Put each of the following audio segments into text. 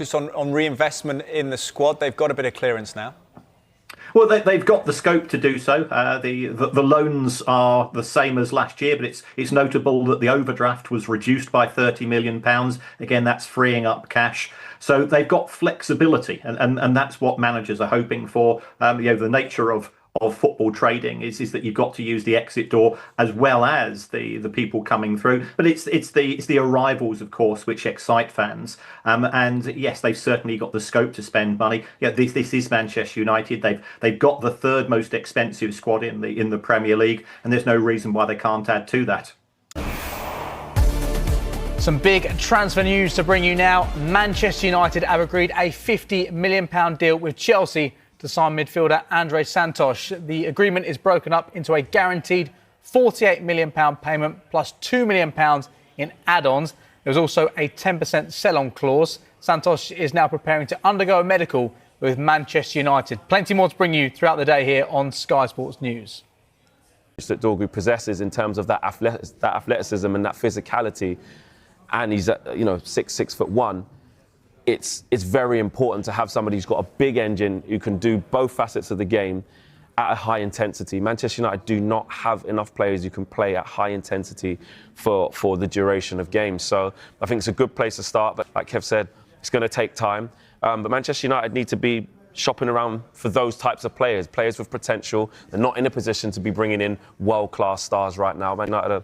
Just on reinvestment in the squad, they've got a bit of clearance now. Well, they've got the scope to do so. The loans are the same as last year, but it's notable that the overdraft was reduced by £30 million. Again, that's freeing up cash. So they've got flexibility, and that's what managers are hoping for. The nature of football trading is that you've got to use the exit door as well as the people coming through. But it's the arrivals, of course, which excite fans. And yes, they've certainly got the scope to spend money. Yeah, this is Manchester United. They've got the third most expensive squad in the Premier League, and there's no reason why they can't add to that. Some big transfer news to bring you now. Manchester United have agreed a £50 million deal with Chelsea to sign midfielder Andrey Santos. The agreement is broken up into a guaranteed £48 million payment plus £2 million in add-ons. There was also a 10% sell-on clause. Santos is now preparing to undergo a medical with Manchester United. Plenty more to bring you throughout the day here on Sky Sports News. That Dorgu possesses in terms of that athleticism and that physicality, and he's 6'1". It's very important to have somebody who's got a big engine who can do both facets of the game at a high intensity. Manchester United do not have enough players who can play at high intensity for the duration of games. So I think it's a good place to start. But like Kev said, it's going to take time. But Manchester United need to be shopping around for those types of players with potential. They're not in a position to be bringing in world-class stars right now. Man United are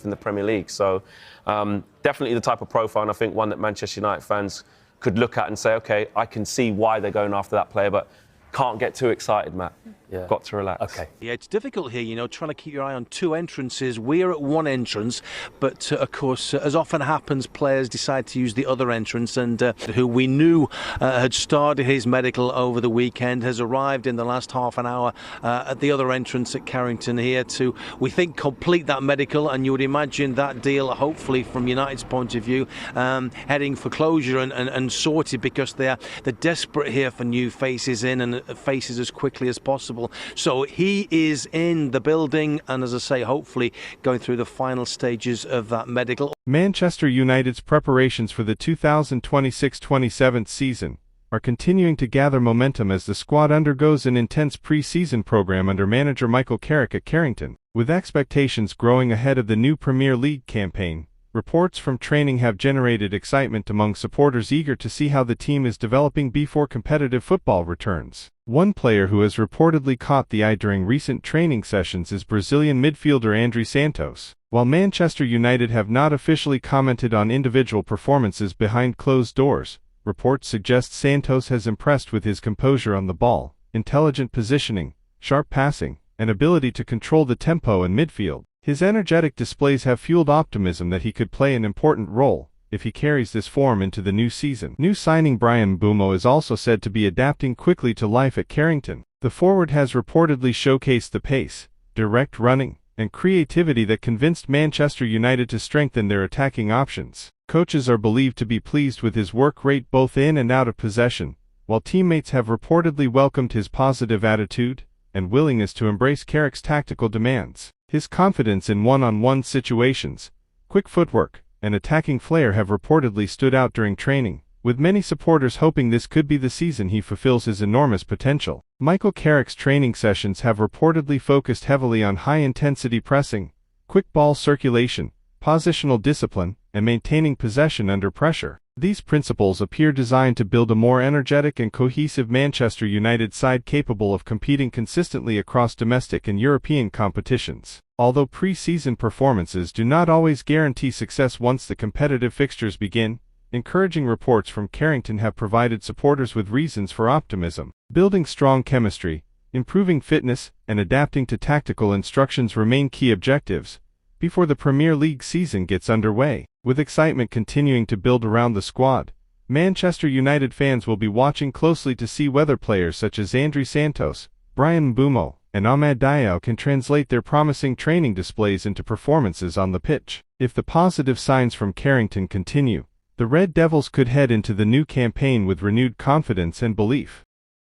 in the Premier League. So definitely the type of profile, and I think one that Manchester United fans could look at and say, OK, I can see why they're going after that player, but can't get too excited, Matt. Yeah. Got to relax. OK. Yeah, it's difficult here, trying to keep your eye on two entrances. We're at one entrance, but of course, as often happens, players decide to use the other entrance, and who we knew had started his medical over the weekend has arrived in the last half an hour at the other entrance at Carrington here to, we think, complete that medical. And you would imagine that deal, hopefully from United's point of view, heading for closure and sorted, because they're desperate here for new faces in and faces as quickly as possible. So he is in the building and, as I say, hopefully going through the final stages of that medical. Manchester United's preparations for the 2026-27 season are continuing to gather momentum as the squad undergoes an intense pre-season program under manager Michael Carrick at Carrington. With expectations growing ahead of the new Premier League campaign, reports from training have generated excitement among supporters eager to see how the team is developing before competitive football returns. One player who has reportedly caught the eye during recent training sessions is Brazilian midfielder Andrey Santos. While Manchester United have not officially commented on individual performances behind closed doors, reports suggest Santos has impressed with his composure on the ball, intelligent positioning, sharp passing, and ability to control the tempo in midfield. His energetic displays have fueled optimism that he could play an important role if he carries this form into the new season. New signing Mbeumo is also said to be adapting quickly to life at Carrington. The forward has reportedly showcased the pace, direct running, and creativity that convinced Manchester United to strengthen their attacking options. Coaches are believed to be pleased with his work rate both in and out of possession, while teammates have reportedly welcomed his positive attitude and willingness to embrace Carrick's tactical demands. His confidence in one-on-one situations, quick footwork, and attacking flair have reportedly stood out during training, with many supporters hoping this could be the season he fulfills his enormous potential. Michael Carrick's training sessions have reportedly focused heavily on high-intensity pressing, quick ball circulation, positional discipline, and maintaining possession under pressure. These principles appear designed to build a more energetic and cohesive Manchester United side capable of competing consistently across domestic and European competitions. Although pre-season performances do not always guarantee success once the competitive fixtures begin, encouraging reports from Carrington have provided supporters with reasons for optimism. Building strong chemistry, improving fitness, and adapting to tactical instructions remain key objectives before the Premier League season gets underway. With excitement continuing to build around the squad, Manchester United fans will be watching closely to see whether players such as Andrey Santos, Mbeumo, and Amad Diallo can translate their promising training displays into performances on the pitch. If the positive signs from Carrington continue, the Red Devils could head into the new campaign with renewed confidence and belief.